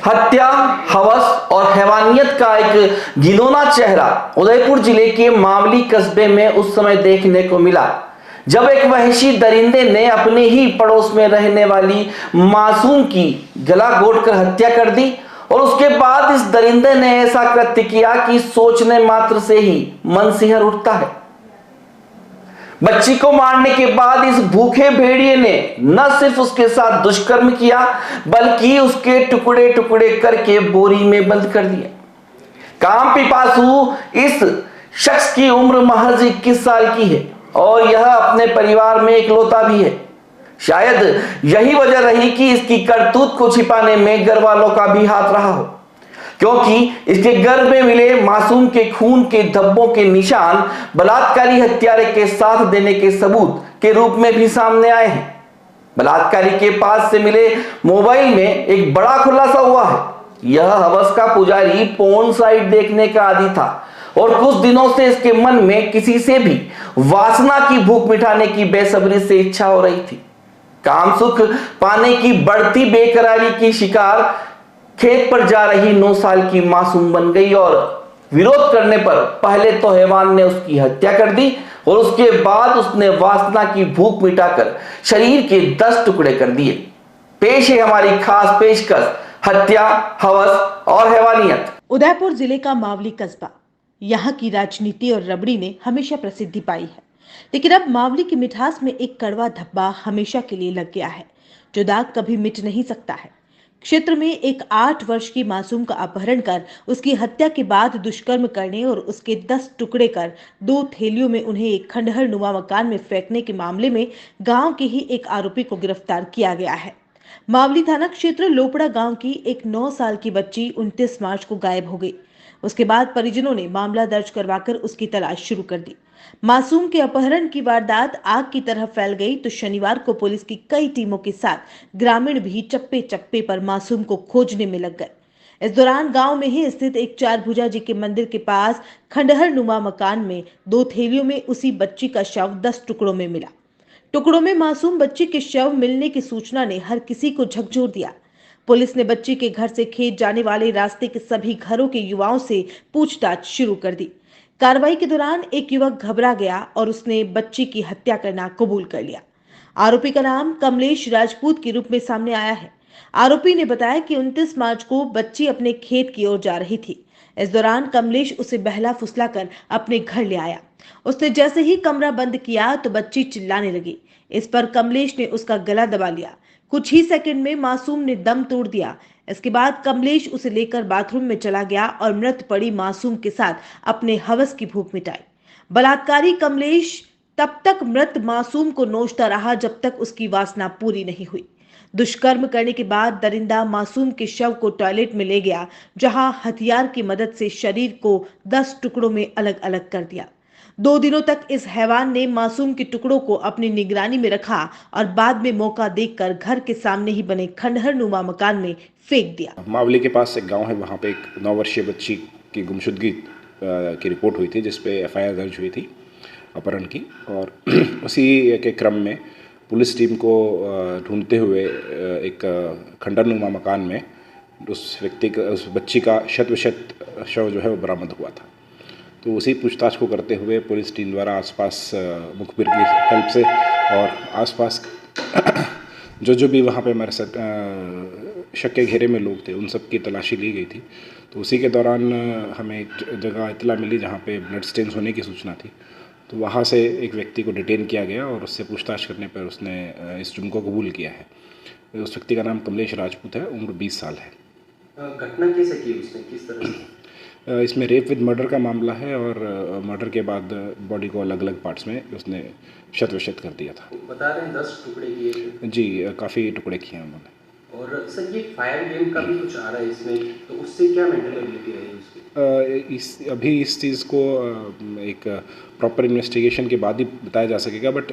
हत्या, हवस और हैवानियत का एक घिनौना चेहरा उदयपुर जिले के मावली कस्बे में उस समय देखने को मिला जब एक वहशी दरिंदे ने अपने ही पड़ोस में रहने वाली मासूम की गला घोंटकर हत्या कर दी। और उसके बाद इस दरिंदे ने ऐसा कृत्य किया कि सोचने मात्र से ही मन सिहर उठता है। बच्ची को मारने के बाद इस भूखे भेड़िए ने न सिर्फ उसके साथ दुष्कर्म किया बल्कि उसके टुकड़े टुकड़े करके बोरी में बंद कर दिया। काम पिपासु इस शख्स की उम्र महज 21 साल की है और यह अपने परिवार में इकलौता भी है। शायद यही वजह रही कि इसकी करतूत को छिपाने में घर वालों का भी हाथ रहा हो, क्योंकि इसके गर्भ में मिले मासूम के खून के धब्बों के निशान बलात्कारी हत्यारे के साथ देने के सबूत के रूप में भी सामने आए हैं। बलात्कारी के पास से मिले मोबाइल में एक बड़ा खुलासा हुआ है। यह हवस का पुजारी पोर्न साइट देखने का आदी था और कुछ दिनों से इसके मन में किसी से भी वासना की भूख मिटाने की बेसब्री से इच्छा हो रही थी। काम सुख पाने की बढ़ती बेकरारी की शिकार खेत पर जा रही 9 साल की मासूम बन गई और विरोध करने पर पहले तो हैवान ने उसकी हत्या कर दी और उसके बाद उसने वासना की भूख मिटाकर शरीर के 10 टुकड़े कर दिए। पेश है हमारी खास पेशकश, हत्या, हवस और हैवानियत। उदयपुर जिले का मावली कस्बा, यहाँ की राजनीति और रबड़ी ने हमेशा प्रसिद्धि पाई है, लेकिन अब मावली की मिठास में एक कड़वा धब्बा हमेशा के लिए लग गया है, जो दाग कभी मिट नहीं सकता है। क्षेत्र में एक 8 वर्ष की मासूम का अपहरण कर उसकी हत्या के बाद दुष्कर्म करने और उसके 10 टुकड़े कर 2 थैलियों में उन्हें एक खंडहर नुमा मकान में फेंकने के मामले में गांव के ही एक आरोपी को गिरफ्तार किया गया है। मावली थाना क्षेत्र लोपड़ा गांव की एक 9 साल की बच्ची 29 मार्च को गायब हो गई। उसके बाद परिजनों ने मामला दर्ज करवाकर उसकी तलाश शुरू कर दी। मासूम के अपहरण की वारदात आग की तरह फैल गई तो शनिवार को पुलिस की कई टीमों के साथ ग्रामीण भी चप्पे चप्पे पर मासूम को खोजने में लग गए। इस दौरान गांव में ही स्थित एक चारभुजा जी के मंदिर के पास खंडहर नुमा मकान में 2 थैलियों में उसी बच्ची का शव 10 टुकड़ों में मिला। टुकड़ों में मासूम बच्ची के शव मिलने की सूचना ने हर किसी को झकझोर दिया। पुलिस ने बच्ची के घर से खेत जाने वाले रास्ते के सभी घरों के युवाओं से पूछताछ शुरू कर दी। कार्रवाई के दौरान एक युवक घबरा गया और उसने बच्ची की हत्या करना कबूल कर लिया। आरोपी का नाम कमलेश राजपूत के रूप में सामने आया है। आरोपी ने बताया कि 29 मार्च को बच्ची अपने खेत की ओर जा रही थी। इस दौरान कमलेश उसे बहला फुसला कर अपने घर ले आया। उसने जैसे ही कमरा बंद किया तो बच्ची चिल्लाने लगी। इस पर कमलेश ने उसका गला दबा लिया। कुछ ही सेकंड में मासूम ने दम तोड़ दिया। इसके बाद कमलेश उसे लेकर बाथरूम में चला गया और मृत पड़ी मासूम के साथ अपने हवस की भूख मिटाई। बलात्कारी कमलेश तब तक मृत मासूम को नोचता रहा जब तक उसकी वासना पूरी नहीं हुई। दुष्कर्म करने के बाद दरिंदा मासूम के शव को टॉयलेट में ले गया, जहां हथियार की मदद से शरीर को 10 टुकड़ों में अलग अलग कर दिया। 2 दिनों तक इस हैवान ने मासूम के टुकड़ों को अपनी निगरानी में रखा और बाद में मौका देखकर घर के सामने ही बने खंडहर नुमा मकान में फेंक दिया। मावली के पास एक गांव है, वहां पे एक 9 वर्षीय बच्ची की गुमशुदगी की रिपोर्ट हुई थी, जिसपे एफआईआर दर्ज हुई थी अपहरण की। और उसी के क्रम में पुलिस टीम को ढूंढते हुए एक खंडहर नुमा मकान में उस बच्ची का शत शव जो है वो बरामद हुआ था। तो उसी पूछताछ को करते हुए पुलिस टीम द्वारा आसपास मुखबिर की हेल्प से और आसपास जो भी वहाँ पे हमारे साथ शक के घेरे में लोग थे, उन सब की तलाशी ली गई थी। तो उसी के दौरान हमें एक जगह इतला मिली जहाँ पे ब्लड स्टेन्स होने की सूचना थी। तो वहाँ से एक व्यक्ति को डिटेन किया गया और उससे पूछताछ करने पर उसने इस जुर्म को कबूल किया है। उस व्यक्ति का नाम कमलेश राजपूत है, उम्र 20 साल है। घटना कैसे की उसने, किस तरह से? इसमें रेप विद मर्डर का मामला है और मर्डर के बाद बॉडी को अलग अलग पार्ट्स में उसने शत कर दिया था। बता रहे हैं 10 टुकड़े किए? जी, काफ़ी टुकड़े किए हैं उन्होंने। और सर, ये फायर गेम का भी कुछ आ रहा है इसमें, तो उससे क्या मेंटल एबिलिटी रही उसकी? अभी इस चीज़ को एक प्रॉपर इन्वेस्टिगेशन के बाद ही बताया जा सकेगा, बट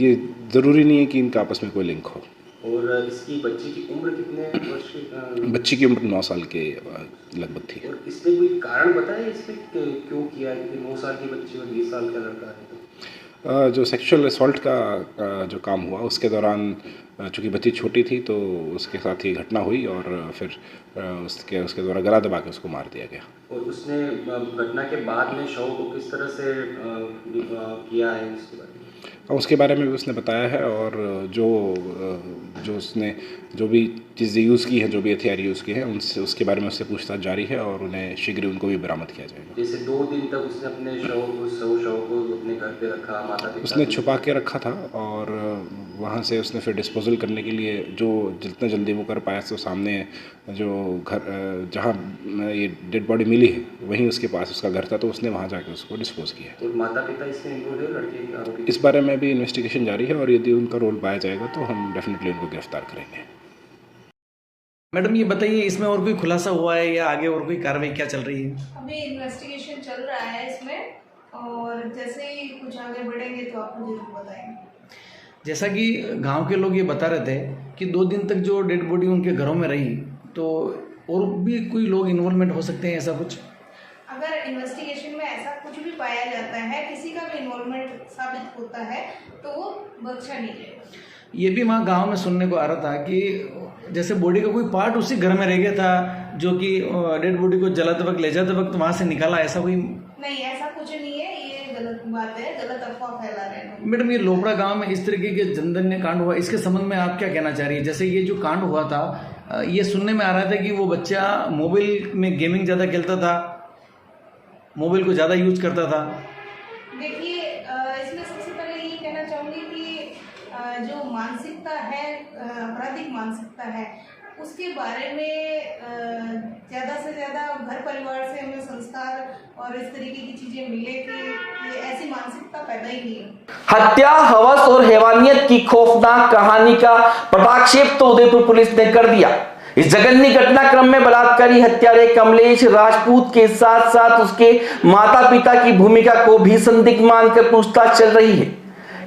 ये ज़रूरी नहीं है कि इनका आपस में कोई लिंक हो। और इसकी बच्ची की उम्र कितने वर्ष की? बच्ची की उम्र 9 साल के लगभग थी। और इसने कोई कारण बताया इसमें क्यों किया, कि 9 साल की बच्ची और 20 साल का लड़का है? जो सेक्सुअल असॉल्ट का जो काम हुआ उसके दौरान चूँकि बच्ची छोटी थी तो उसके साथ ही घटना हुई और फिर उसके द्वारा गला दबा के उसको मार दिया गया। और उसने घटना के बाद में शव को किस तरह से किया है इसके बारे में? उसके बारे में भी उसने बताया है और जो उसने जो भी चीज़ें यूज़ की हैं, जो भी हथियार यूज़ किए हैं, उनसे उसके बारे में उससे पूछताछ जारी है और उन्हें शीघ्र उनको भी बरामद किया जाएगा। जैसे 2 दिन तक उसने अपने शव को अपने घर पे रखा, माता पिता उसने छुपा के रखा था और वहाँ से उसने फिर डिस्पोजल करने के लिए जो जितना जल्दी वो कर पाया तो सामने जो घर जहाँ ये डेड बॉडी मिली है वहीं उसके पास उसका घर था तो उसने वहाँ जाके उसको डिस्पोज किया। और माता पिता इसमें इंक्लूड है लड़के के आरोपी? इस बारे में भी इन्वेस्टिगेशन जारी है और यदि उनका रोल पाया जाएगा तो हम डेफिनेटली उनको गिरफ्तार करेंगे। मैडम ये बताइए, इसमें और कोई खुलासा हुआ है या आगे और कोई कार्रवाई क्या चल रही है? अभी इन्वेस्टिगेशन चल रहा है इसमें और जैसे ही कुछ आगे बढ़ेंगे तो आपको जरूर बताएंगे। जैसा कि गांव के लोग ये बता रहे थे कि 2 दिन तक जो डेड बॉडी उनके घरों में रही तो और भी कोई लोग इन्वॉल्वमेंट हो सकते हैं, ऐसा कुछ? अगर इन्वेस्टिगेशन में ऐसा कुछ भी पाया जाता है, किसी का भी इन्वॉल्वमेंट साबित होता है तो वो बख्शा नहीं जाएगा। ये भी वहाँ गांव में सुनने को आ रहा था कि जैसे बॉडी का कोई पार्ट उसी घर में रह गया था जो कि डेड बॉडी को जलाते वक्त ले जाते वक्त वहाँ से निकाला, ऐसा कोई? नहीं, ऐसा कुछ नहीं है, ये गलत बात है, गलत अफवाह फैला रहे हैं। मैडम ये लोपड़ा गांव में इस तरीके के जनधन्य कांड हुआ, इसके संबंध में आप क्या कहना चाह रही है? जैसे ये जो कांड हुआ था ये सुनने में आ रहा था कि वो बच्चा मोबाइल में गेमिंग ज़्यादा खेलता था, मोबाइल को ज़्यादा यूज करता था। देखिए, इसमें सबसे पहले ये कहना चाहूँगी कि जो मानसिकता है, आपराधिक मानसिकता है, उसके बारे में ज़्यादा से ज़्यादा घर परिवार से हमें संस्कार और इस तरीके की चीज़ें मिले कि ये ऐसी मानसिकता पैदा ही नहीं है। हत्या, हवस और हैवानियत की खौफनाक कहानी का पटाक्षेप तो उदयपुर पुलिस ने कर दिया। इस जघन्य घटनाक्रम में बलात्कारी हत्यारे कमलेश राजपूत के साथ साथ उसके माता पिता की भूमिका को भी संदिग्ध मानकर पूछताछ चल रही है।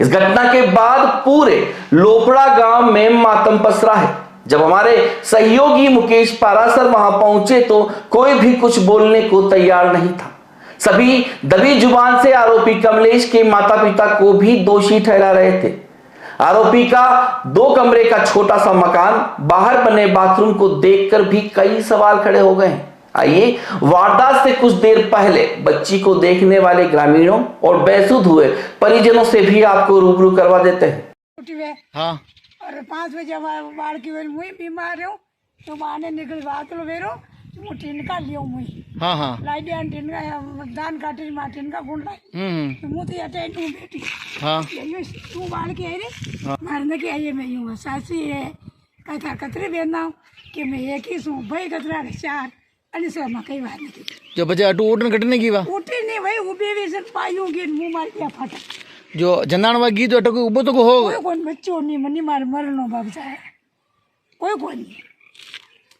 इस घटना के बाद पूरे लोपड़ा गांव में मातम पसरा है। जब हमारे सहयोगी मुकेश पारासर वहां पहुंचे तो कोई भी कुछ बोलने को तैयार नहीं था। सभी दबी जुबान से आरोपी कमलेश के माता पिता को भी दोषी ठहरा रहे थे। आरोपी का 2 कमरे का छोटा सा मकान, बाहर बने बाथरूम को देखकर भी कई सवाल खड़े हो गए हैं। आइए वारदात से कुछ देर पहले बच्ची को देखने वाले ग्रामीणों और बेसुध हुए परिजनों से भी आपको रूबरू करवा देते हैं। हाँ। और 5 बजे बाढ़ की वजह मुई बीमार हूँ तो बाहर निकल बात लो वेरो तो टिनका लियो मुई। हाँ हाँ। लाइट एंड टिनका दान काटे मा टिनका गुण लाई। तो मुझे अटे तू बेटी। हाँ। ये तू बाढ़ की आई रे मारने की आई मैं यूँ सासी है कथा कतरे बेना कि मैं एक ही सू भाई कतरा 4 અને સર માં કઈ વાત નથી जो बच्चे अटू उठने कटने की बात उठी नहीं भाई उबे भी सर पायूं के मुंह मार दिया फटा जो जनानवा गीत अटक उबो तो हो कोई कौन बच्चों नहीं मनी मार मरनो बाप साहब कोई नहीं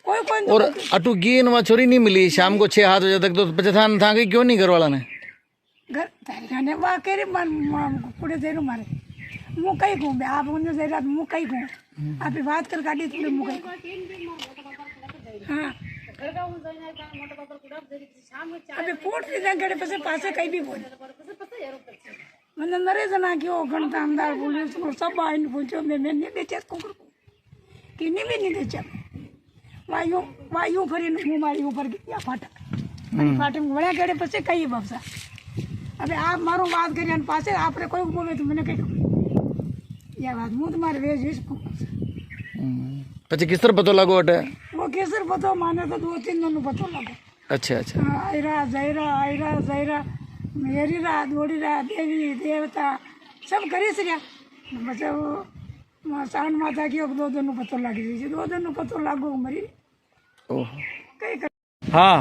कोई और अटू गीन वहाँ छोरी नहीं मिली शाम को 6-7 बजे तक तो बच्चे था गई क्यों नहीं घर वाला ने घर तारे वाह करे पूरे देर मारे मुँह कहीं घूम आप उन्हें दे रहा मुँह कहीं घूम आप बात कर काटी थोड़े मुँह कहीं हाँ अबे पोट से गड़े पसे पासे कहीं भी बोल मतलब नरे जना क्यों गणता आमदार बोले उसको सब आइन पूछो मैं नहीं बेचे कुकर को कि नहीं भी नहीं बेचा वायु फरी मुँह मारी ऊपर गया फाटक फाटक बड़ा गड़े पसे कहीं बाबसा अबे आप मारो बात करिए पासे आपने कोई बोले तो मैंने कही यह बात मुँह तुम्हारे वेज પછી કિસર પતો લાગો અટે वो केसर पतो माने तो 2-3 दिन पतो लगो। अच्छा अच्छा आयरा जयरा मेरी रा दोड़ी रा देवी देवता सब करी सरिया बच्चा वो सावन माता की 2 दिन पतो लग जी 2 दिन पतो लागो मरी ओह कई हाँ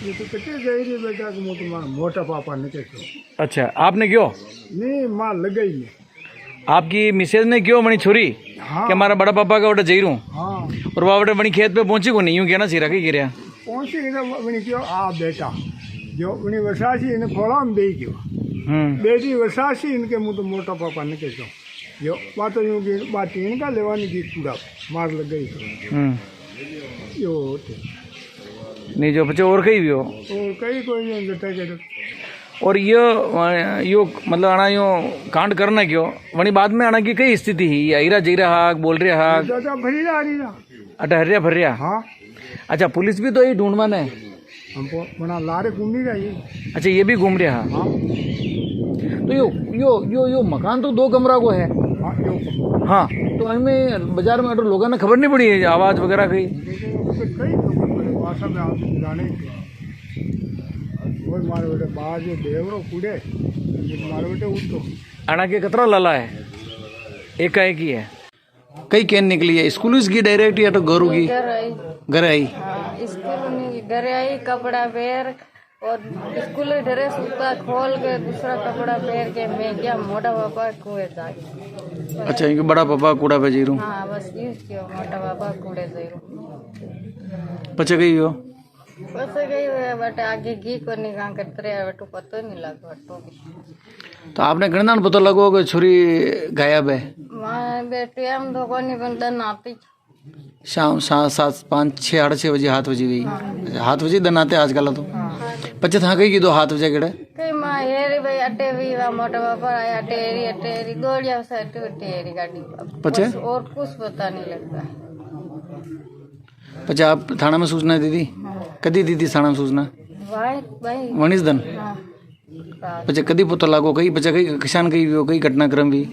ये तो कटे गई रे बेटा को तो मोटा पापा ने कहो अच्छा आपने क्यों नहीं मां लगाई ने आपकी मिसेज ने क्यों मनी छोरी हाँ। कि हमारा बड़ा पापा का वोटे जईरू हाँ और वावटे बनी खेत पे पहुंची को नहीं यूं कहना सीरा कहीं गिरा पहुंची तो बनी क्यों आ बेटा जो उन्हें वसासी इन्हें खोला में दे क्यों बेटी वसासी इनके मुँह तो मोटा पापा ने कहो जो बात यूँ की बात इनका लेवानी की पूरा मार लग गई यो नहीं जो बच्चे और कहीं भी हो और कई कोई नहीं बेटा के और यो मतलब आना यो कांड करना क्यों वनी बाद में आना की कई स्थिति ही हीरा जीरा हाक बोल रहे हाक अटा हरिया भरिया। हाँ अच्छा पुलिस भी तो यही ढूंढवा ने हमको बना लारे घूम नहीं रही। अच्छा ये भी घूम रहा। हाँ तो यो मकान तो 2 कमरा को है। हाँ यो हाँ तो हमें बाजार में तो लोगों ने खबर नहीं पड़ी है आवाज वगैरह की कई भाषा में आप जाने वो मारे बेटे बाहर जो देवरो कूड़े मारे बेटे उठो आना के कतरा लाला है एक ही है कई कैन निकली है स्कूल की डायरेक्ट या तो गोरू की घर आई स्कूल घर आई कपड़ा पहन और स्कूल ड्रेस उसका खोल के दूसरा कपड़ा पहन के मैं क्या मोटा पापा कुएं जाके। अच्छा इनके बड़ा पापा कूड़ा पे जी हाँ बस यूज किया मोटा पापा कूड़े जाइरो पचे गई हो बस गई है बट आगे घी को निकाल करते रहे बट पता नहीं लगा तो तो आपने गणना पता लगो कि छुरी गायब है मैं बेटे हम तो कोनी बंदन आती शाम 7 5 6 8 बजे 7 बजे गई 7 बजे दिन आते आजकल तो पचे था गई की 2 7 बजे केड़े कई मां हेरी भाई अटे भी वा मोटा पापा आया अटेरी दौड़िया से अटेरी गाड़ी पचे और कुछ पता नहीं लगता। पचे आप थाना में सूचना दी थी कदी दी थी थाना में सूचना भाई वनिस दिन पचे कदी पता लागो कई पचे कई किसान कई भी कई घटनाक्रम भी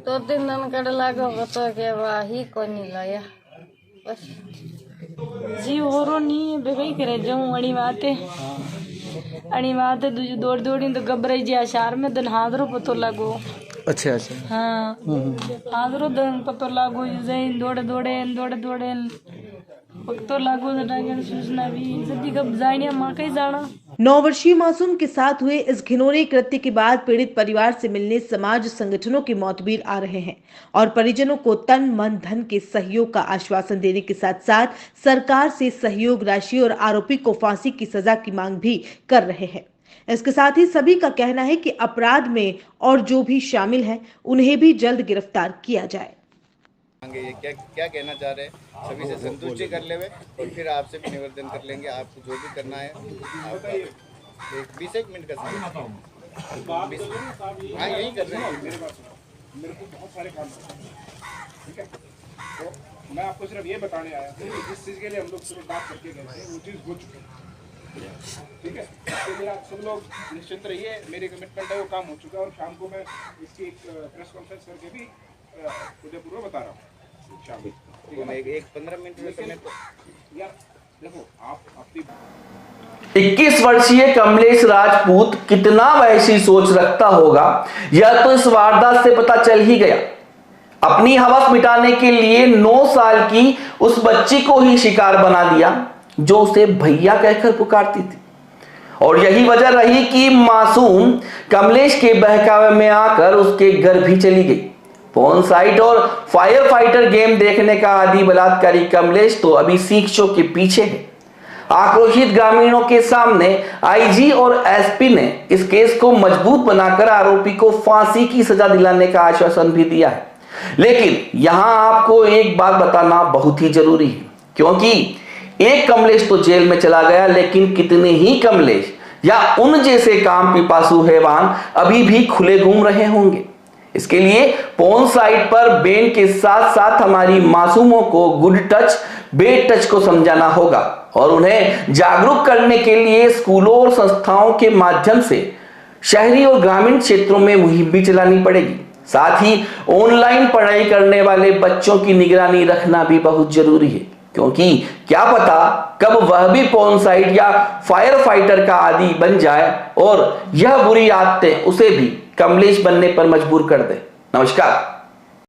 तो 3 दिन कड़ लागो तो के वाही को नहीं लाया बस जी होरो नहीं बेबई करे जाऊं अड़ी बात दूज दौड़ी तो घबराई जा शार में दिन हादरो पतो लागो। अच्छा अच्छा हाँ हादरो दिन पतो लागो जई दौड़े पतो लागो सूचना भी सदी कब जानिया मां कहीं जाना। 9 वर्षीय मासूम के साथ हुए इस घिनौने कृत्य के बाद पीड़ित परिवार से मिलने समाज संगठनों के मोतबीर आ रहे हैं और परिजनों को तन मन धन के सहयोग का आश्वासन देने के साथ साथ सरकार से सहयोग राशि और आरोपी को फांसी की सजा की मांग भी कर रहे हैं। इसके साथ ही सभी का कहना है कि अपराध में और जो भी शामिल हैं उन्हें भी जल्द गिरफ्तार किया जाए। ये क्या कहना चाह रहे हैं सभी से संतुष्टि कर ले और फिर आपसे भी निवेदन कर लेंगे आपको जो भी करना है आप 20 मिनट का समय हाँ यही कर रहे हैं मेरे को बहुत सारे काम ठीक है तो मैं आपको सिर्फ ये बताने आया हूँ कि जिस चीज़ के लिए हम लोग सुबह बात करके गए थे वो चीज़ हो चुकी है ठीक है तो मेरा सब लोग निश्चिंत रहिए मेरी कमिटमेंट है वो काम हो चुका है और शाम को मैं इसकी एक प्रेस कॉन्फ्रेंस करके भी उदयपुर में बता रहा हूँ शाम में एक 15 मिनट में समय तो यार देखो आप अपनी 21 वर्षीय कमलेश राजपूत कितना वैसी सोच रखता होगा यह तो इस वारदात से पता चल ही गया। अपनी हवस मिटाने के लिए 9 साल की उस बच्ची को ही शिकार बना दिया जो उसे भैया कहकर पुकारती थी और यही वजह रही कि मासूम कमलेश के बहकावे में आकर उसके घर भी चली गई। फोन साइट और फायर फाइटर गेम देखने का आदि बलात्कारी कमलेश तो अभी सीखचों के पीछे है। आक्रोशित ग्रामीणों के सामने आईजी और एसपी ने इस केस को मजबूत बनाकर आरोपी को फांसी की सजा दिलाने का आश्वासन भी दिया है। लेकिन यहां आपको एक बात बताना बहुत ही जरूरी है क्योंकि एक कमलेश तो जेल में चला गया लेकिन कितने ही कमलेश या उन जैसे काम पिपासु हैवान अभी भी खुले घूम रहे होंगे। इसके लिए पोर्न साइट पर बैन के साथ साथ हमारी मासूमों को गुड टच बेड टच को समझाना होगा और उन्हें जागरूक करने के लिए स्कूलों और संस्थाओं के माध्यम से शहरी और ग्रामीण क्षेत्रों में मुहिम भी चलानी पड़ेगी। साथ ही ऑनलाइन पढ़ाई करने वाले बच्चों की निगरानी रखना भी बहुत जरूरी है क्योंकि क्या पता कब वह भी पोर्न साइट या फायर फाइटर का आदी बन जाए और यह बुरी आदतें उसे भी कमलेश बनने पर मजबूर कर दे। नमस्कार।